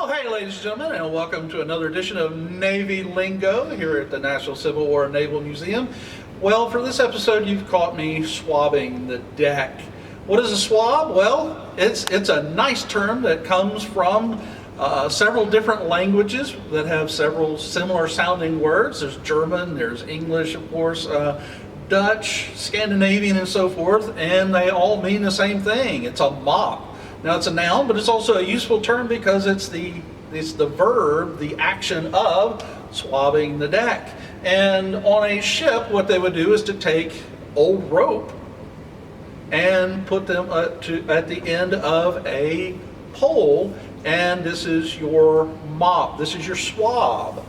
Well, hey, ladies and gentlemen, and welcome to another edition of Navy Lingo here at the National Civil War and Naval Museum. Well, for this episode, you've caught me swabbing the deck. What is a swab? Well, it's a nice term that comes from several different languages that have several similar sounding words. There's German, there's English, of course, Dutch, Scandinavian, and so forth, and they all mean the same thing. It's a mop. Now, it's a noun, but it's also a useful term because it's the verb, the action of swabbing the deck. And on a ship, what they would do is to take old rope and put them at the end of a pole, and this is your mop, this is your swab.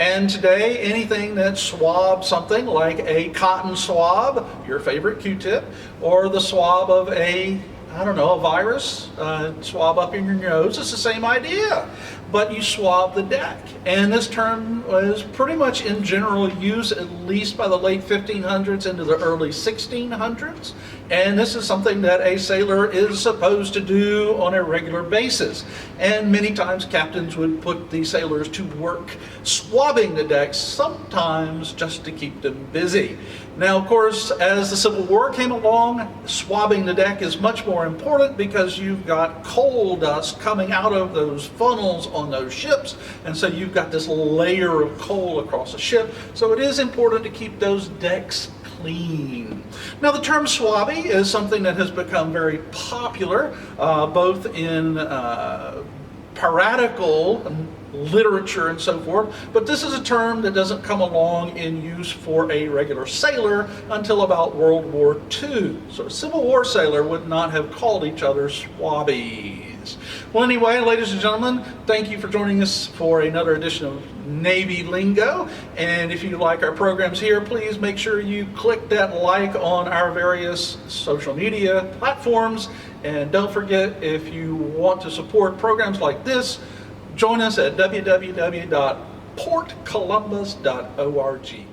And today, anything that swabs something like a cotton swab, your favorite Q-tip, or the swab of a virus, swab up in your nose, it's the same idea, but you swab the deck. And this term was pretty much in general use at least by the late 1500s into the early 1600s. And this is something that a sailor is supposed to do on a regular basis. And many times captains would put the sailors to work swabbing the decks, sometimes just to keep them busy. Now, of course, as the Civil War came along, swabbing the deck is much more important because you've got coal dust coming out of those funnels on those ships, and so you've got this layer of coal across the ship, so it is important to keep those decks clean. Now, the term swabby is something that has become very popular, both in piratical literature and so forth, but this is a term that doesn't come along in use for a regular sailor until about World War II. So a Civil War sailor would not have called each other swabbies. Well, anyway, ladies and gentlemen, thank you for joining us for another edition of Navy Lingo. And if you like our programs here, please make sure you click that like on our various social media platforms. And don't forget, if you want to support programs like this, join us at www.portcolumbus.org.